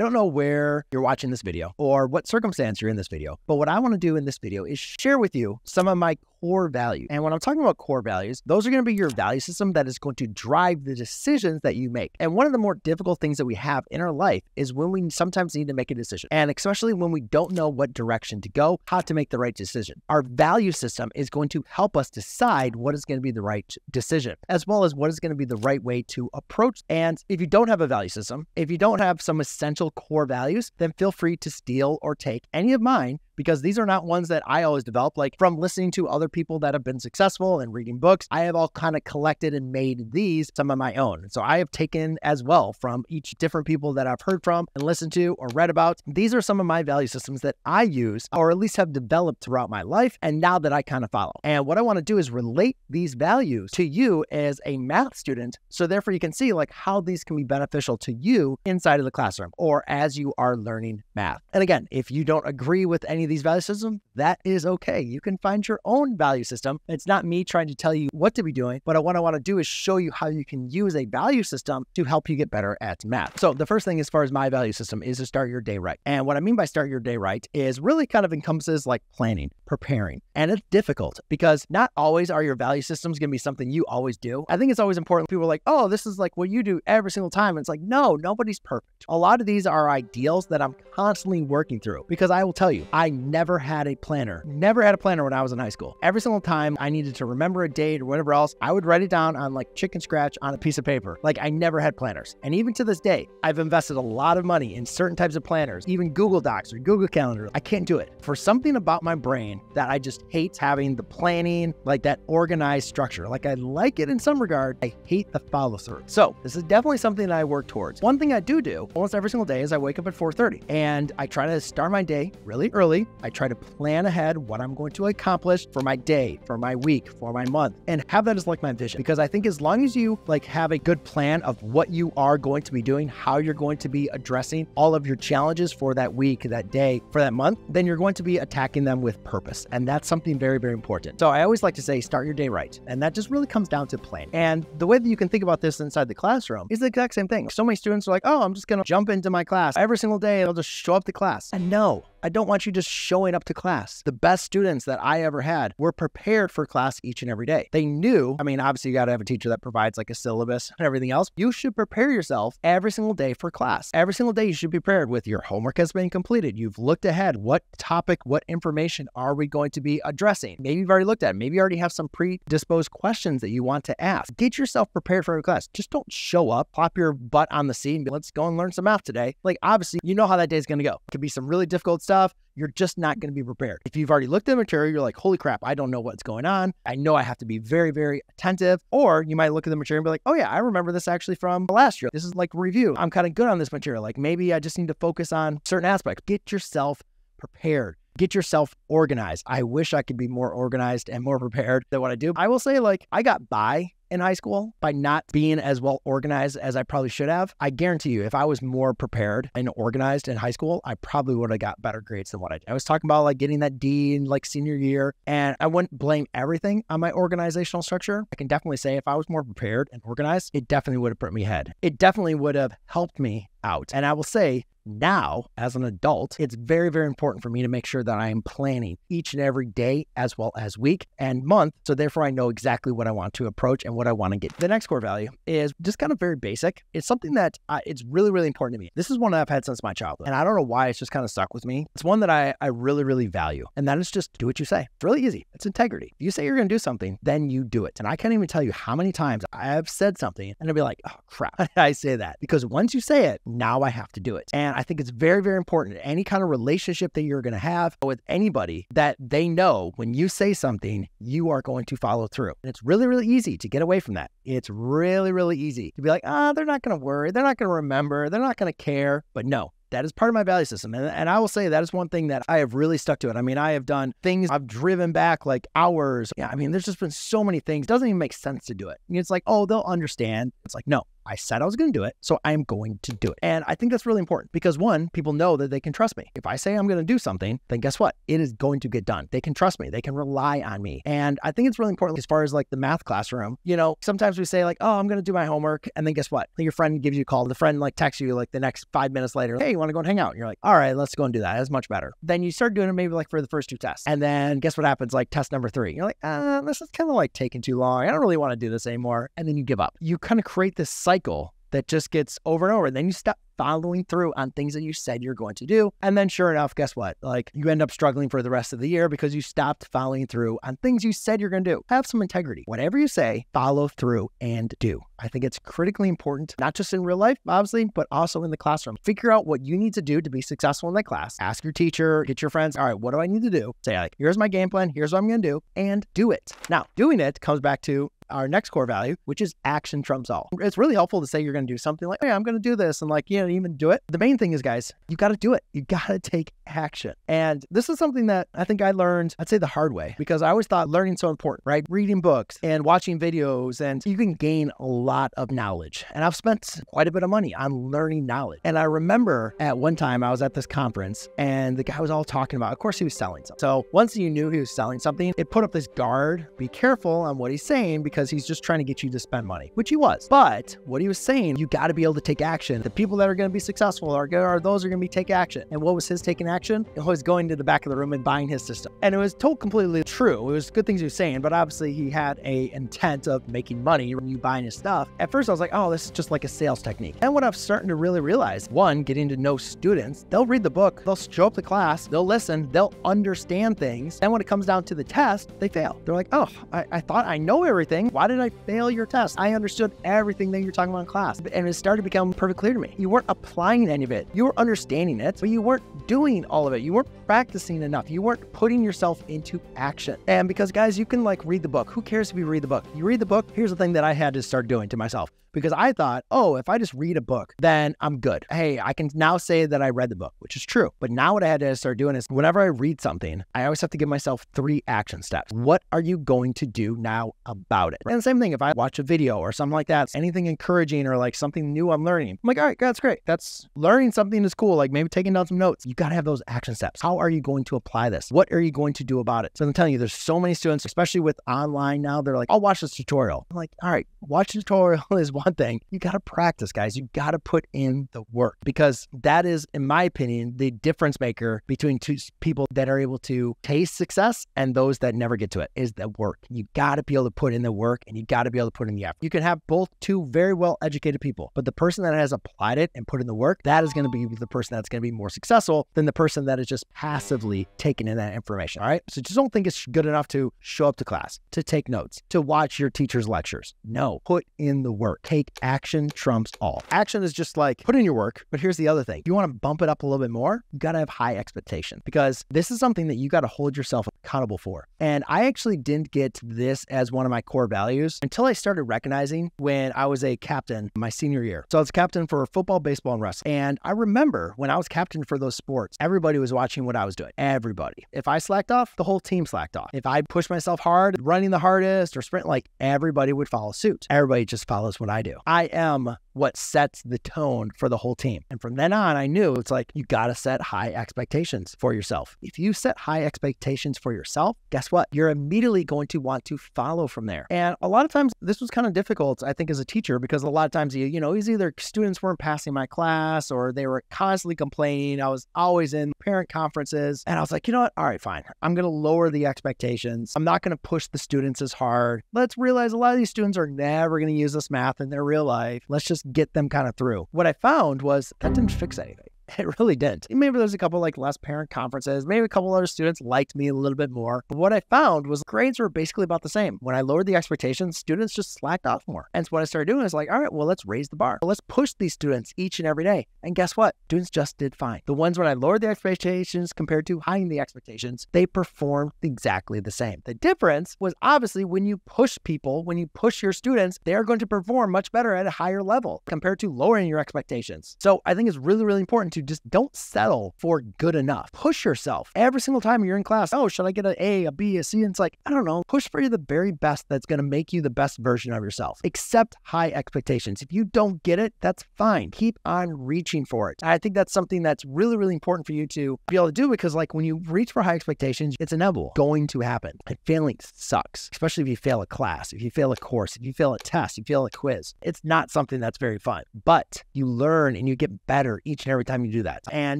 don't know where you're watching this video or what circumstance you're in this video, but what I want to do in this video is share with you some of my core values. And when I'm talking about core values, those are going to be your value system that is going to drive the decisions that you make. And one of the more difficult things that we have in our life is when we sometimes need to make a decision. And especially when we don't know what direction to go, how to make the right decision. Our value system is going to help us decide what is going to be the right decision, as well as what is going to be the right way to approach. And if you don't have a value system, if you don't have some essential core values, then feel free to steal or take any of mine, because these are not ones that I always develop. Like from listening to other people that have been successful and reading books, I have all kind of collected and made these some of my own. So I have taken as well from each different people that I've heard from and listened to or read about. These are some of my value systems that I use, or at least have developed throughout my life, and now that I kind of follow. And what I want to do is relate these values to you as a math student, so therefore you can see like how these can be beneficial to you inside of the classroom or as you are learning math. And again, if you don't agree with any of these value systems, that is okay. You can find your own value system. It's not me trying to tell you what to be doing, but what I want to do is show you how you can use a value system to help you get better at math. So the first thing as far as my value system is to start your day right. And what I mean by start your day right is really kind of encompasses like planning, preparing. And it's difficult because not always are your value systems going to be something you always do. I think it's always important. People are like, oh, this is like what you do every single time. And it's like, no, nobody's perfect. A lot of these are ideals that I'm constantly working through, because I will tell you, I never had a planner. Never had a planner when I was in high school. Every single time I needed to remember a date or whatever else, I would write it down on like chicken scratch on a piece of paper. Like I never had planners. And even to this day, I've invested a lot of money in certain types of planners, even Google Docs or Google Calendar. I can't do it. For something about my brain that I just hate having the planning, like that organized structure. Like I like it in some regard, I hate the follow through. So this is definitely something that I work towards. One thing I do almost every single day is I wake up at 4:30 and I try to start my day really early. I try to plan ahead what I'm going to accomplish for my day, for my week, for my month, and have that as like my vision. Because I think as long as you like have a good plan of what you are going to be doing, how you're going to be addressing all of your challenges for that week, that day, for that month, then you're going to be attacking them with purpose. And that's something very, very important. So I always like to say, start your day right. And that just really comes down to plan. And the way that you can think about this inside the classroom is the exact same thing. So many students are like, oh, I'm just going to jump into my class every single day and I'll just show up to class. And no, I don't want you just showing up to class. The best students that I ever had were prepared for class each and every day. They knew, I mean, obviously you got to have a teacher that provides like a syllabus and everything else. You should prepare yourself every single day for class. Every single day you should be prepared with your homework has been completed. You've looked ahead. What topic, what information are we going to be addressing? Maybe you've already looked at it. Maybe you already have some predisposed questions that you want to ask. Get yourself prepared for every class. Just don't show up, plop your butt on the seat and be, let's go and learn some math today. Like obviously you know how that day is going to go. It could be some really difficult stuff. You're just not going to be prepared. If you've already looked at the material, you're like, holy crap, I don't know what's going on. I know I have to be very, very attentive. Or you might look at the material and be like, oh yeah, I remember this actually from last year. This is like review. I'm kind of good on this material. Like maybe I just need to focus on certain aspects. Get yourself prepared. Get yourself organized. I wish I could be more organized and more prepared than what I do. I will say like I got by in high school by not being as well organized as I probably should have. I guarantee you, if I was more prepared and organized in high school, I probably would have got better grades than what I did. I was talking about like getting that D in like senior year, and I wouldn't blame everything on my organizational structure. I can definitely say if I was more prepared and organized, it definitely would have put me ahead. It definitely would have helped me out. And I will say, now, as an adult, it's very, very important for me to make sure that I am planning each and every day as well as week and month. So therefore, I know exactly what I want to approach and what I want to get. The next core value is just kind of very basic. It's something that it's really, really important to me. This is one that I've had since my childhood. And I don't know why it's just kind of stuck with me. It's one that I really, really value. And that is just do what you say. It's really easy. It's integrity. If you say you're going to do something, then you do it. And I can't even tell you how many times I have said something and I'll be like, oh crap, I say that. Because once you say it, now I have to do it. And I think it's very, very important in any kind of relationship that you're going to have with anybody that they know when you say something, you are going to follow through. And it's really, really easy to get away from that. It's really, really easy to be like, they're not going to worry. They're not going to remember. They're not going to care. But no. That is part of my value system. And I will say that is one thing that I have really stuck to it. I mean, I have done things, I've driven back like hours. Yeah, I mean, there's just been so many things. It doesn't even make sense to do it. It's like, oh, they'll understand. It's like, no, I said I was going to do it, so I'm going to do it. And I think that's really important because one, people know that they can trust me. If I say I'm going to do something, then guess what? It is going to get done. They can trust me. They can rely on me. And I think it's really important as far as like the math classroom. You know, sometimes we say like, oh, I'm going to do my homework. And then guess what? Your friend gives you a call. The friend like texts you like the next 5 minutes later. Hey, you want to go and hang out? And you're like, all right, let's go and do that. That's much better. Then you start doing it maybe like for the first 2 tests. And then guess what happens? Like test number 3. You're like, this is kind of like taking too long. I don't really want to do this anymore. And then you give up. You kind of create this cycle that just gets over and over. And then you stop following through on things that you said you're going to do. And then sure enough, guess what? Like you end up struggling for the rest of the year because you stopped following through on things you said you're going to do. Have some integrity. Whatever you say, follow through and do. I think it's critically important, not just in real life, obviously, but also in the classroom. Figure out what you need to do to be successful in that class. Ask your teacher, get your friends. All right, what do I need to do? Say like, here's my game plan. Here's what I'm going to do, and do it. Now, doing it comes back to our next core value, which is action trumps all. It's really helpful to say you're going to do something like, hey, I'm going to do this, and like, you know, even do it. The main thing is, guys, you got to do it. You got to take action. And this is something that I think I learned, I'd say the hard way, because I always thought learning's so important, right? Reading books and watching videos, and you can gain a lot of knowledge. And I've spent quite a bit of money on learning knowledge. And I remember at one time I was at this conference and the guy was all talking about, of course he was selling something. So once you knew he was selling something, it put up this guard, be careful on what he's saying because he's just trying to get you to spend money, which he was. But what he was saying, you got to be able to take action. The people that are going to be successful are those are going to be take action. And what was his taking action? It was going to the back of the room and buying his system. And it was told completely true. It was good things he was saying, but obviously he had a intent of making money when you buying his stuff. At first I was like, oh, this is just like a sales technique. And what I'm starting to really realize, one, getting to know students, they'll read the book, they'll show up to class, they'll listen, they'll understand things. And when it comes down to the test, they fail. They're like, oh, I thought I know everything. Why did I fail your test? I understood everything that you're talking about in class. And it started to become perfectly clear to me. You weren't applying any of it. You were understanding it, but you weren't doing all of it. You weren't practicing enough. You weren't putting yourself into action. And because guys, you can like read the book. Who cares if you read the book? You read the book. Here's the thing that I had to start doing to myself. Because I thought, oh, if I just read a book, then I'm good. Hey, I can now say that I read the book, which is true. But now what I had to start doing is whenever I read something, I always have to give myself 3 action steps. What are you going to do now about it? And the same thing, if I watch a video or something like that, anything encouraging or like something new I'm learning, I'm like, all right, that's great. That's learning something is cool. Like maybe taking down some notes. You got to have those action steps. How are you going to apply this? What are you going to do about it? So I'm telling you, there's so many students, especially with online now, they're like, I'll watch this tutorial. I'm like, all right, watch the tutorial is one thing. You got to practice, guys. You got to put in the work because that is, in my opinion, the difference maker between two people that are able to taste success and those that never get to it is the work. You got to be able to put in the work and you got to be able to put in the effort. You can have both two very well educated people, but the person that has applied it and put in the work, that is going to be the person that's going to be more successful than the person that is just passively taking in that information. All right. So just don't think it's good enough to show up to class, to take notes, to watch your teacher's lectures. No, put in the work. Take action trumps all. Action is just like put in your work. But here's the other thing. If you want to bump it up a little bit more, you got to have high expectation because this is something that you got to hold yourself accountable for. And I actually didn't get this as one of my core values until I started recognizing when I was a captain my senior year. So I was captain for football, baseball, and wrestling. And I remember when I was captain for those sports, everybody was watching what I was doing. Everybody. If I slacked off, the whole team slacked off. If I pushed myself hard, running the hardest or sprint, like everybody would follow suit. Everybody just follows what I do. I am what sets the tone for the whole team. And from then on, I knew it's like, you got to set high expectations for yourself. If you set high expectations for yourself, guess what? You're immediately going to want to follow from there. And a lot of times this was kind of difficult, I think, as a teacher, because a lot of times, you know, it's either students weren't passing my class or they were constantly complaining. I was always in parent conferences and I was like, you know what? All right, fine. I'm going to lower the expectations. I'm not going to push the students as hard. Let's realize a lot of these students are never going to use this math in their real life. Let's just get them kind of through. What I found was that didn't fix anything. It really didn't. Maybe there's a couple like less parent conferences. Maybe a couple other students liked me a little bit more. But what I found was grades were basically about the same. When I lowered the expectations, students just slacked off more. And so what I started doing is like, all right, well, let's raise the bar. Let's push these students each and every day. And guess what? Students just did fine. The ones when I lowered the expectations compared to highing the expectations, they performed exactly the same. The difference was obviously when you push people, when you push your students, they're going to perform much better at a higher level compared to lowering your expectations. So I think it's really, really important to to just don't settle for good enough. Push yourself. Every single time you're in class, oh, should I get an A, a B, a C? And it's like, I don't know, push for the very best that's going to make you the best version of yourself. Accept high expectations. If you don't get it, that's fine. Keep on reaching for it. I think that's something that's really, really important for you to be able to do, because like when you reach for high expectations, it's inevitable, going to happen. And failing sucks, especially if you fail a class, if you fail a course, if you fail a test, if you fail a quiz. It's not something that's very fun, but you learn and you get better each and every time you do that. And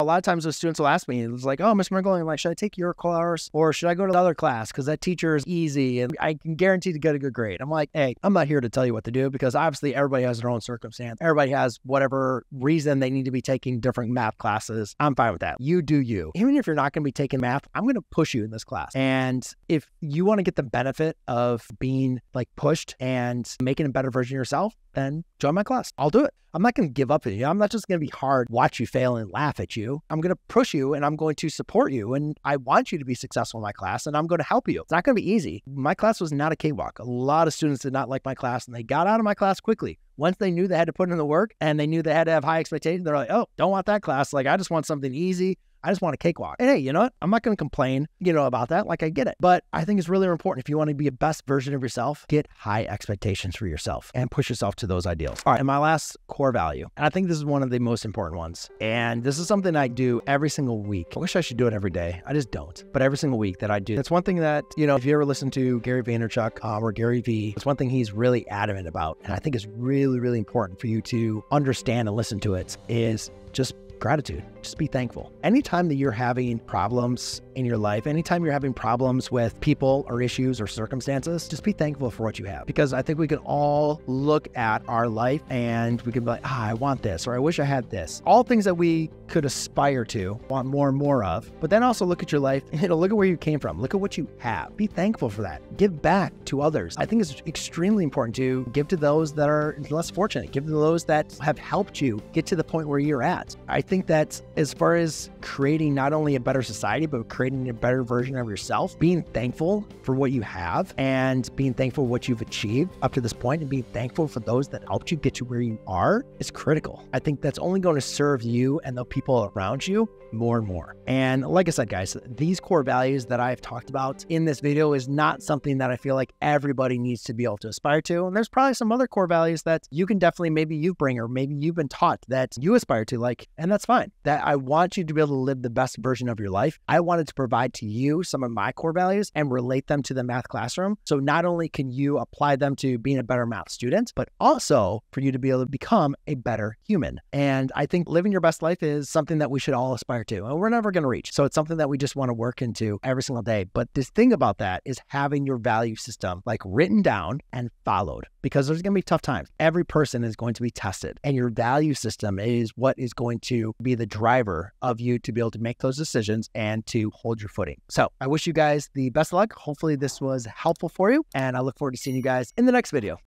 a lot of times those students will ask me, it's like, oh, Mr. McLogan, like, should I take your course or should I go to the other class? Because that teacher is easy and I can guarantee to get a good grade. I'm like, hey, I'm not here to tell you what to do, because obviously everybody has their own circumstance. Everybody has whatever reason they need to be taking different math classes. I'm fine with that. You do you. Even if you're not going to be taking math, I'm going to push you in this class. And if you want to get the benefit of being like pushed and making a better version of yourself, then join my class. I'll do it. I'm not going to give up on you. I'm not just going to be hard, watch you fail and laugh at you. I'm going to push you and I'm going to support you. And I want you to be successful in my class and I'm going to help you. It's not going to be easy. My class was not a cakewalk. A lot of students did not like my class and they got out of my class quickly. Once they knew they had to put in the work and they knew they had to have high expectations, they're like, oh, don't want that class. Like, I just want something easy. I just want a cakewalk. And hey, you know what? I'm not going to complain, about that. Like, I get it. But I think it's really important. If you want to be a best version of yourself, get high expectations for yourself and push yourself to those ideals. All right. And my last core value, and I think this is one of the most important ones. And this is something I do every single week. I wish I should do it every day. I just don't. But every single week that I do. It's one thing that, if you ever listen to Gary Vaynerchuk or Gary V, it's one thing he's really adamant about. And I think it's really, really important for you to understand and listen to it, is just gratitude. Just be thankful. Anytime that you're having problems in your life, anytime you're having problems with people or issues or circumstances, just be thankful for what you have. Because I think we can all look at our life and we can be like, I want this, or I wish I had this. All things that we could aspire to, want more and more of. But then also look at your life, look at where you came from. Look at what you have. Be thankful for that. Give back to others. I think it's extremely important to give to those that are less fortunate. Give to those that have helped you get to the point where you're at. I think that as far as creating not only a better society, but creating a better version of yourself, being thankful for what you have and being thankful for what you've achieved up to this point and being thankful for those that helped you get to where you are is critical. I think that's only going to serve you and the people around you more and more. And like I said, guys, these core values that I've talked about in this video is not something that I feel like everybody needs to be able to aspire to. And there's probably some other core values that you can definitely, maybe you bring, or maybe you've been taught that you aspire to, like, and that's fine. That I want you to be able to live the best version of your life. I wanted to provide to you some of my core values and relate them to the math classroom. So not only can you apply them to being a better math student, but also for you to be able to become a better human. And I think living your best life is something that we should all aspire to, and we're never going to reach. So it's something that we just want to work into every single day. But this thing about that is having your value system like written down and followed, because there's going to be tough times. Every person is going to be tested, and your value system is what is going to be the driver of you to be able to make those decisions and to hold your footing. So I wish you guys the best of luck. Hopefully this was helpful for you, and I look forward to seeing you guys in the next video.